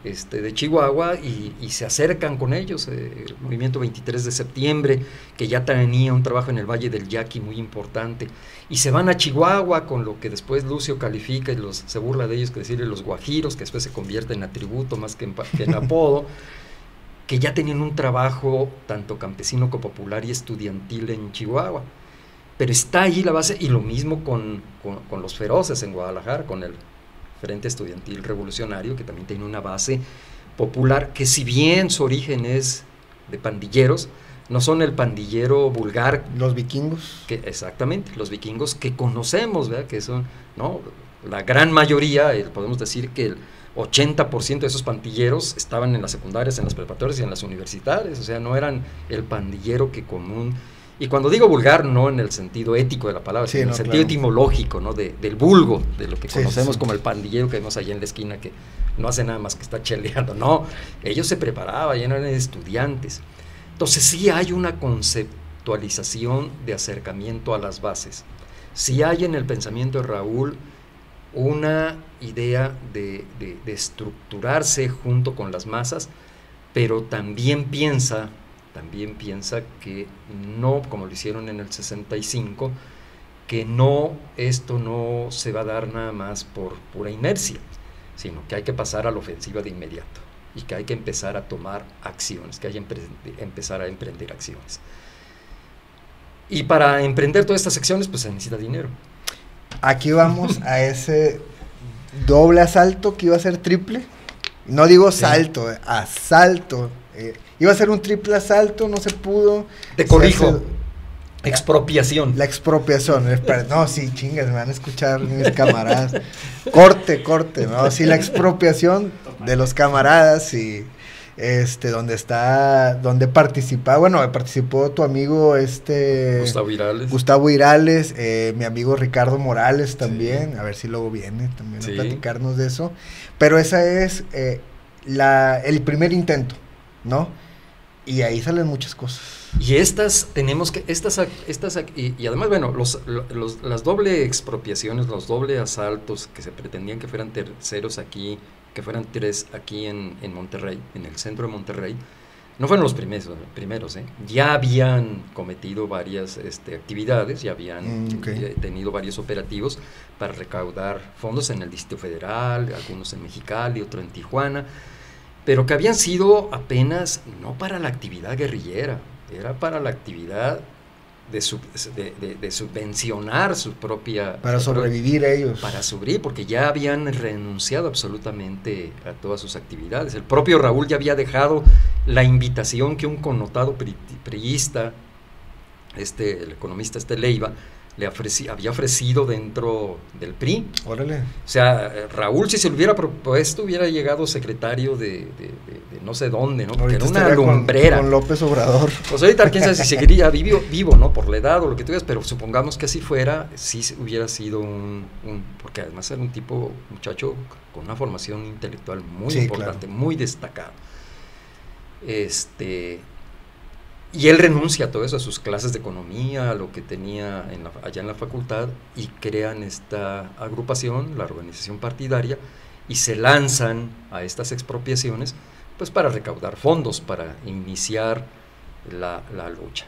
de Chihuahua y se acercan con ellos, el movimiento 23 de septiembre, que ya tenía un trabajo en el Valle del Yaqui muy importante, y se van a Chihuahua con lo que después Lucio califica y se burla de ellos, que decirle los guajiros, que después se convierte en atributo más que en apodo, que ya tenían un trabajo tanto campesino como popular y estudiantil en Chihuahua. Pero está allí la base, y lo mismo con los feroces en Guadalajara, con el Frente Estudiantil Revolucionario, que también tiene una base popular, que si bien su origen es de pandilleros, no son el pandillero vulgar. Los vikingos. Exactamente, los vikingos que conocemos, ¿verdad? Que son, ¿no? La gran mayoría, podemos decir que el 80% de esos pandilleros estaban en las secundarias, en las preparatorias y en las universitarias, o sea, no eran el pandillero que común. Y cuando digo vulgar, no en el sentido ético de la palabra, sino en el sentido etimológico, ¿no? Del vulgo, de lo que conocemos como el pandillero que vemos allá en la esquina, que no hace nada más que estar cheleando. No, ellos se preparaban, ya eran estudiantes. Entonces sí hay una conceptualización de acercamiento a las bases. Sí hay en el pensamiento de Raúl una idea de estructurarse junto con las masas, pero también piensa que no, como lo hicieron en el 65, que esto no se va a dar nada más por pura inercia, sino que hay que pasar a la ofensiva de inmediato y que hay que empezar a tomar acciones, que hay que empezar a emprender acciones. Y para emprender todas estas acciones, pues se necesita dinero. Aquí vamos a ese doble asalto que iba a ser triple. No digo salto, asalto. Iba a ser un triple asalto, no se pudo. Te corrijo. Expropiación. La expropiación. No, sí, chingas, me van a escuchar mis camaradas. Corte, no, sí, la expropiación de los camaradas y donde participó tu amigo Gustavo Irales, mi amigo Ricardo Morales también, a ver si luego viene también a platicarnos de eso, pero esa es el primer intento, ¿no? Y ahí salen muchas cosas. Y y además, bueno, las doble expropiaciones, los doble asaltos que se pretendían que fueran terceros aquí, que fueran tres aquí en Monterrey, en el centro de Monterrey, no fueron los primeros, ya habían cometido varias actividades, ya habían tenido varios operativos para recaudar fondos en el Distrito Federal, algunos en Mexicali, otro en Tijuana, pero que habían sido apenas no para la actividad guerrillera, era para la actividad de subvencionar su propia... Para sobrevivir ellos. Para sobrevivir, porque ya habían renunciado absolutamente a todas sus actividades. El propio Raúl ya había dejado la invitación que un connotado priista, el economista Leiva, había ofrecido dentro del PRI. Órale. O sea, Raúl, si se lo hubiera propuesto, hubiera llegado secretario de no sé dónde, ¿no? Porque ahorita era una lumbrera. Con López Obrador. Pues ahorita, quién sabe si seguiría vivo, ¿no? Por la edad o lo que tú digas, pero supongamos que así fuera, sí hubiera sido porque además era un muchacho con una formación intelectual muy importante, claro, muy destacado. Y él renuncia a todo eso, a sus clases de economía, a lo que tenía allá en la facultad, y crean esta agrupación, la organización partidaria, y se lanzan a estas expropiaciones, pues para recaudar fondos, para iniciar la lucha.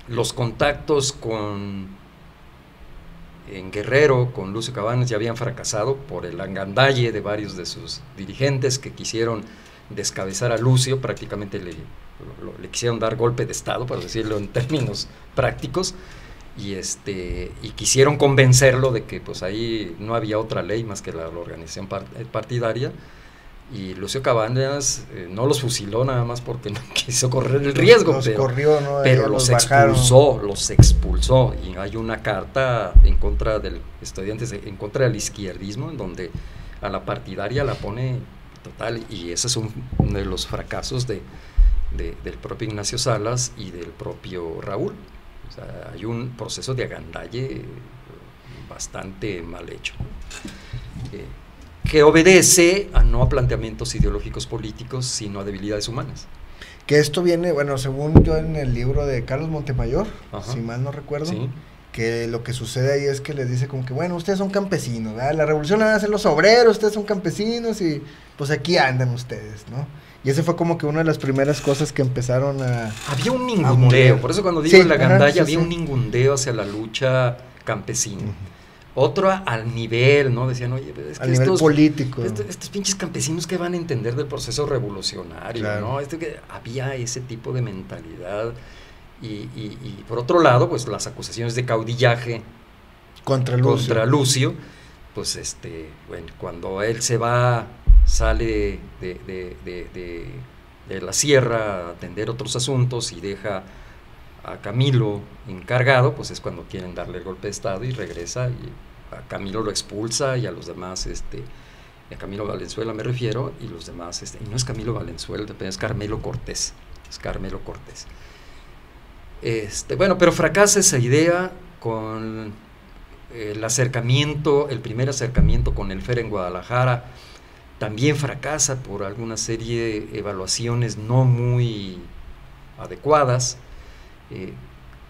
Los contactos en Guerrero con Lucio Cabañas ya habían fracasado por el agandalle de varios de sus dirigentes que quisieron descabezar a Lucio, prácticamente le quisieron dar golpe de estado, para decirlo en términos prácticos, y quisieron convencerlo de que pues ahí no había otra ley más que la organización partidaria, y Lucio Cabañas no los fusiló nada más porque no quiso correr el riesgo, pero los expulsó, y hay una carta en contra del estudiantes, en contra del izquierdismo, en donde a la partidaria la pone total, y ese es uno de los fracasos del propio Ignacio Salas y del propio Raúl. O sea, hay un proceso de agandalle bastante mal hecho, que obedece no a planteamientos ideológicos políticos, sino a debilidades humanas. Que esto viene, bueno, según yo en el libro de Carlos Montemayor, si mal no recuerdo, que lo que sucede ahí es que les dice como que, bueno, ustedes son campesinos, ¿verdad? La revolución la van a hacer los obreros, ustedes son campesinos y pues aquí andan ustedes, ¿no? Y ese fue como que una de las primeras cosas que empezaron a... Había un ningundeo, por eso cuando digo la gandalla, había un ningundeo hacia la lucha campesina. Otro al nivel, ¿no? Decían, oye, es que al nivel político. Estos pinches campesinos que van a entender del proceso revolucionario, claro, ¿no? Que había ese tipo de mentalidad. Y por otro lado, pues las acusaciones de caudillaje contra Lucio, pues bueno, cuando él sale de la sierra a atender otros asuntos y deja a Camilo encargado, pues es cuando quieren darle el golpe de estado y regresa, y a Camilo lo expulsa, y a los demás, a Camilo Valenzuela me refiero, y los demás, y no es Camilo Valenzuela, es Carmelo Cortés, bueno, pero fracasa esa idea con el primer acercamiento con el FER en Guadalajara. También fracasa por alguna serie de evaluaciones no muy adecuadas,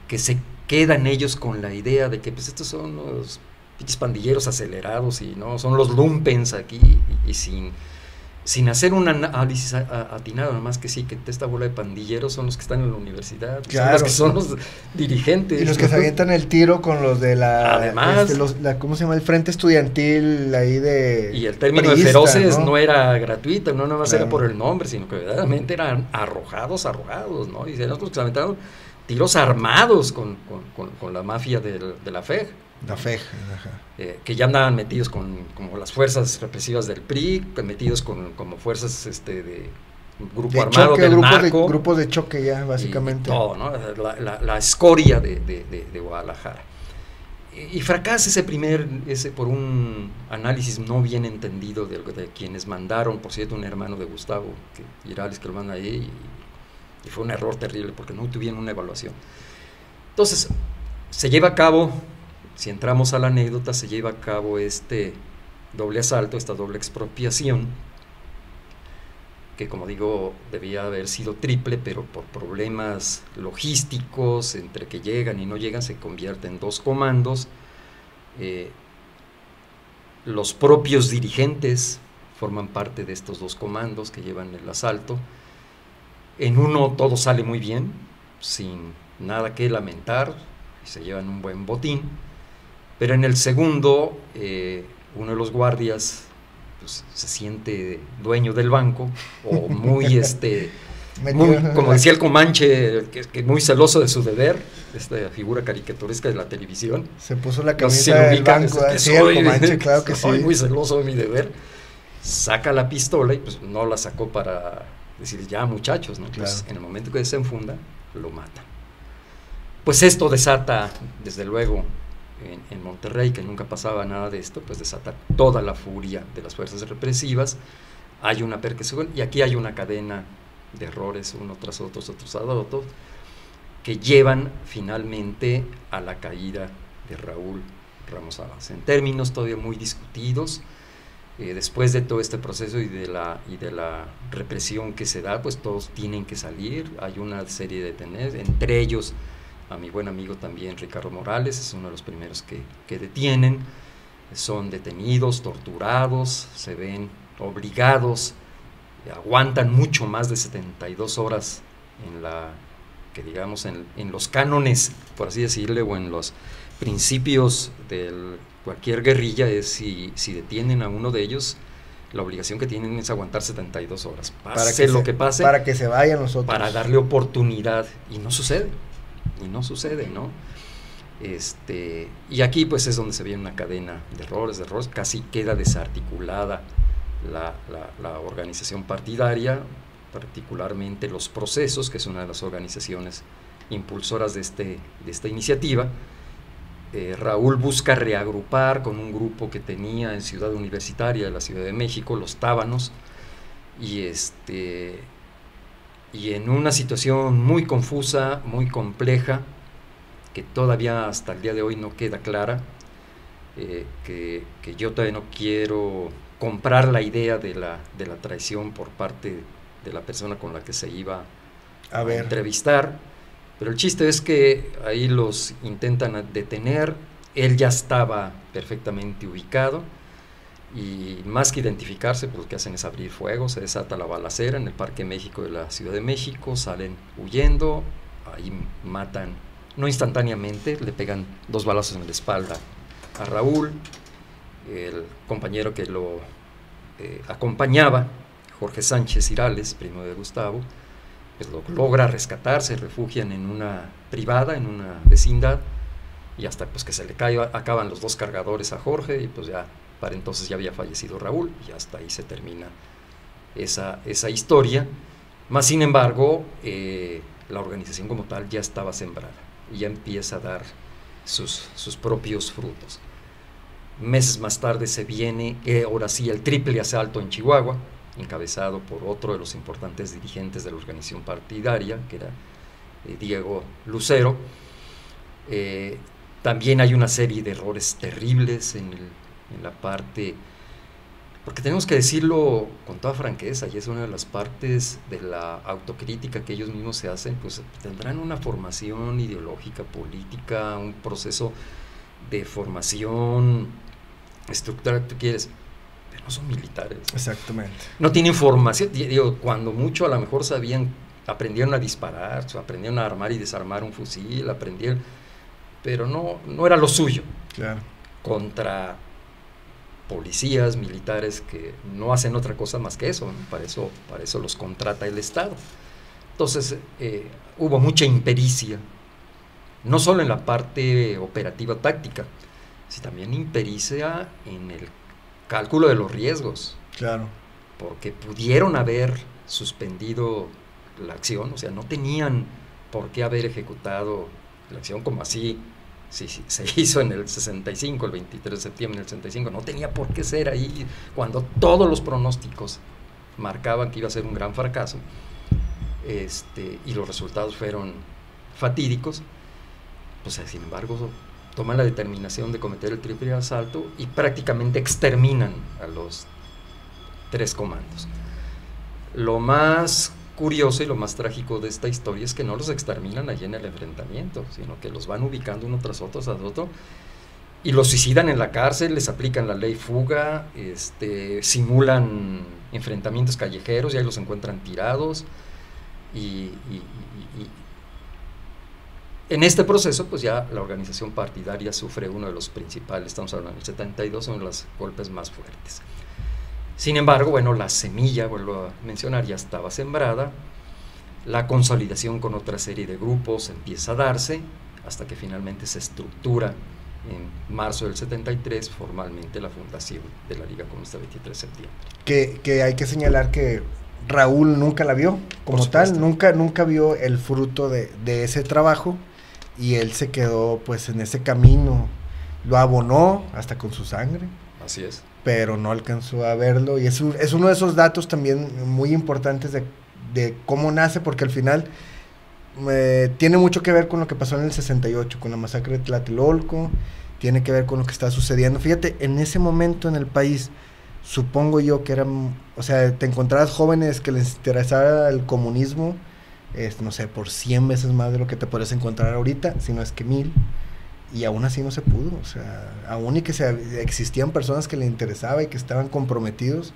que se quedan ellos con la idea de que pues estos son los pinches pandilleros acelerados, y no son los lumpens aquí, y sin hacer un análisis atinado, nada más que sí, que esta bola de pandilleros son los que están en la universidad, claro, son los dirigentes. Y los que se avientan el tiro con los de además, ¿cómo se llama? El Frente Estudiantil ahí de... Y el término priista, de feroces no era gratuito, no nada más era por el nombre, sino que verdaderamente eran arrojados, ¿no? Y eran los que se aventaron tiros armados con la mafia de la FEG. La FEG, ajá. Que ya andaban metidos como las fuerzas represivas del PRI, metidos como fuerzas de grupo armado del narco. Grupos de choque ya, básicamente. Y todo, ¿no? La escoria de Guadalajara. y fracasa ese por un análisis no bien entendido de quienes mandaron, por cierto, un hermano de Gustavo Girales que lo manda ahí, y fue un error terrible porque no tuvieron una evaluación. Entonces, se lleva a cabo, si entramos a la anécdota, se lleva a cabo este doble asalto, esta doble expropiación, que como digo, debía haber sido triple, pero por problemas logísticos, entre que llegan y no llegan, se convierte en dos comandos. Los propios dirigentes forman parte de estos dos comandos que llevan el asalto. En uno todo sale muy bien, sin nada que lamentar, se llevan un buen botín, pero en el segundo, uno de los guardias pues, se siente dueño del banco, o muy, como decía el Comanche, que muy celoso de su deber, esta figura caricaturesca de la televisión. Se puso la No sé si camisa lo del ubican, banco, que así el Comanche, claro que soy sí. muy celoso de mi deber. Saca la pistola y pues no la sacó para decir ya muchachos, ¿no? Claro. Pues en el momento que se enfunda, lo matan. Pues esto desata, desde luego, en Monterrey, que nunca pasaba nada de esto, pues desata toda la furia de las fuerzas represivas. Hay una persecución y aquí hay una cadena de errores, uno tras otros, que llevan finalmente a la caída de Raúl Ramos Abas. En términos todavía muy discutidos, después de todo este proceso y de la represión que se da, pues todos tienen que salir. Hay una serie de detenciones, entre ellos a mi buen amigo también Ricardo Morales, es uno de los primeros que detienen. Son detenidos, torturados, se ven obligados, aguantan mucho más de 72 horas en los cánones, por así decirle, o en los principios de cualquier guerrilla, es si detienen a uno de ellos, la obligación que tienen es aguantar 72 horas, pase lo que pase, para que se vayan los otros, para darle oportunidad, y no sucede, ¿no? Y aquí pues es donde se ve una cadena de errores, casi queda desarticulada la organización partidaria, particularmente los Procesos, que es una de las organizaciones impulsoras de esta iniciativa. Raúl busca reagrupar con un grupo que tenía en Ciudad Universitaria de la Ciudad de México, los Tábanos, y en una situación muy confusa, muy compleja, que todavía hasta el día de hoy no queda clara, que yo todavía no quiero comprar la idea de la traición por parte de la persona con la que se iba a entrevistar, pero el chiste es que ahí los intentan detener. Él ya estaba perfectamente ubicado y más que identificarse, pues lo que hacen es abrir fuego, se desata la balacera en el Parque México de la Ciudad de México, salen huyendo, ahí matan, no instantáneamente, le pegan 2 balazos en la espalda a Raúl. El compañero que lo acompañaba, Jorge Sánchez Irales, primo de Gustavo, pues lo logra rescatar, se refugian en una privada, en una vecindad, y hasta pues que se le acaban los 2 cargadores a Jorge, y pues ya para entonces ya había fallecido Raúl, y hasta ahí se termina esa historia. Más sin embargo, la organización como tal ya estaba sembrada, y ya empieza a dar sus propios frutos. Meses más tarde se viene, ahora sí, el triple asalto en Chihuahua, encabezado por otro de los importantes dirigentes de la organización partidaria, que era Diego Lucero. También hay una serie de errores terribles en la parte, porque tenemos que decirlo con toda franqueza, y es una de las partes de la autocrítica que ellos mismos se hacen, pues tendrán una formación ideológica, política, un proceso de formación estructural, tú quieres, pero no son militares. Exactamente. No tienen formación, digo, cuando mucho a lo mejor aprendieron a disparar, aprendieron a armar y desarmar un fusil, pero no era lo suyo. Claro. Contra policías, militares que no hacen otra cosa más que eso, ¿no? Para eso los contrata el Estado. Entonces, hubo mucha impericia, no solo en la parte operativa táctica, sino también impericia en el cálculo de los riesgos. Claro. Porque pudieron haber suspendido la acción, o sea, no tenían por qué haber ejecutado la acción, como así Sí, sí, se hizo en el 65, el 23 de septiembre del 65, no tenía por qué ser ahí, cuando todos los pronósticos marcaban que iba a ser un gran fracaso, y los resultados fueron fatídicos. Pues sin embargo toman la determinación de cometer el triple asalto y prácticamente exterminan a los 3 comandos. Lo más curioso y lo más trágico de esta historia es que no los exterminan allí en el enfrentamiento, sino que los van ubicando uno tras otro y los suicidan en la cárcel, les aplican la ley fuga, simulan enfrentamientos callejeros y ahí los encuentran tirados y en este proceso pues ya la organización partidaria sufre uno de los principales, estamos hablando del 72, son los golpes más fuertes. Sin embargo, bueno, la semilla, vuelvo a mencionar, ya estaba sembrada, la consolidación con otra serie de grupos empieza a darse, hasta que finalmente se estructura en marzo del 73 formalmente la fundación de la Liga Comunista 23 de septiembre. Que hay que señalar que Raúl nunca la vio como tal, nunca vio el fruto de ese trabajo, y él se quedó pues en ese camino, lo abonó hasta con su sangre. Así es. Pero no alcanzó a verlo, y es uno de esos datos también muy importantes de cómo nace, porque al final tiene mucho que ver con lo que pasó en el 68, con la masacre de Tlatelolco, tiene que ver con lo que está sucediendo. Fíjate, en ese momento en el país, supongo yo que eran, o sea, te encontrabas jóvenes que les interesaba el comunismo, no sé, por 100 veces más de lo que te podrías encontrar ahorita, si no es que 1000, y aún así no se pudo, o sea, aún y que existían personas que le interesaba y que estaban comprometidos,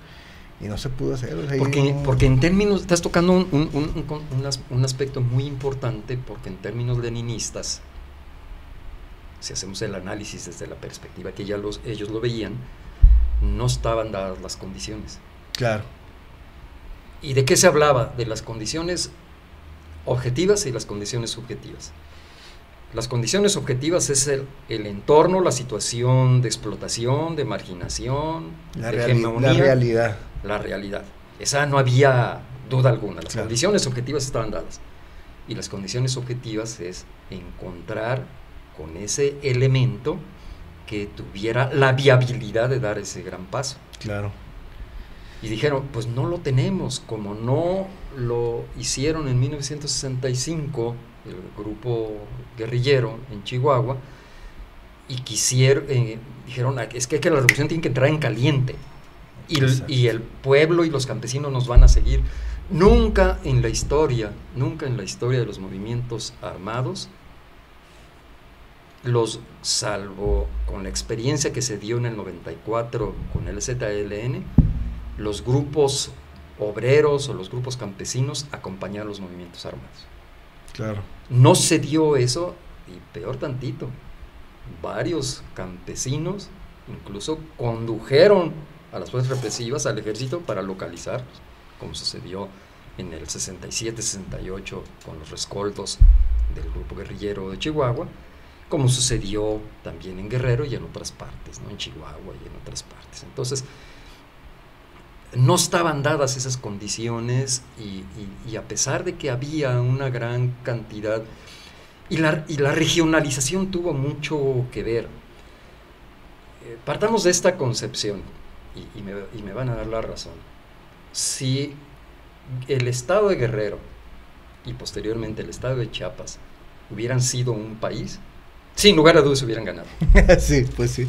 y no se pudo hacer. O sea, porque en términos, estás tocando un aspecto muy importante, porque en términos leninistas, si hacemos el análisis desde la perspectiva que ya ellos lo veían, no estaban dadas las condiciones. Claro. ¿Y de qué se hablaba? De las condiciones objetivas y las condiciones subjetivas. Las condiciones objetivas es el entorno, la situación de explotación, de marginación, de hegemonía. La realidad. Esa no había duda alguna. Las condiciones objetivas estaban dadas. Y las condiciones objetivas es encontrar con ese elemento que tuviera la viabilidad de dar ese gran paso. Claro. Y dijeron, pues no lo tenemos, como no lo hicieron en 1965 el grupo guerrillero en Chihuahua, y dijeron, es que la revolución tiene que entrar en caliente, y el pueblo y los campesinos nos van a seguir. Nunca en la historia de los movimientos armados, salvo con la experiencia que se dio en el 94 con el ZLN, los grupos obreros o los grupos campesinos acompañaron los movimientos armados. Claro. No se dio eso, y peor tantito, varios campesinos incluso condujeron a las fuerzas represivas, al ejército, para localizarlos, como sucedió en el 67-68 con los rescoldos del grupo guerrillero de Chihuahua, como sucedió también en Guerrero y en otras partes, ¿no? En Chihuahua y en otras partes. Entonces, no estaban dadas esas condiciones, y a pesar de que había una gran cantidad, y la regionalización tuvo mucho que ver. Partamos de esta concepción, y me van a dar la razón. Si el estado de Guerrero y posteriormente el estado de Chiapas hubieran sido un país, sin lugar a dudas hubieran ganado. Sí, pues sí.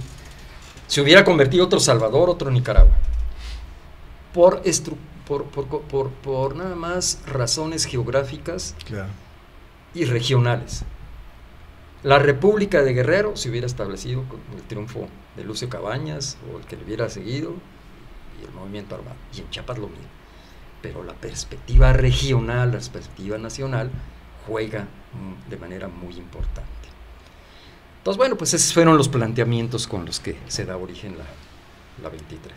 Se hubiera convertido otro Salvador, otro Nicaragua. Por nada más razones geográficas, claro, y regionales. La República de Guerrero se hubiera establecido con el triunfo de Lucio Cabañas o el que le hubiera seguido, y el movimiento armado, y en Chiapas lo mismo. Pero la perspectiva regional, la perspectiva nacional, juega de manera muy importante. Entonces, bueno, pues esos fueron los planteamientos con los que se da origen la 23.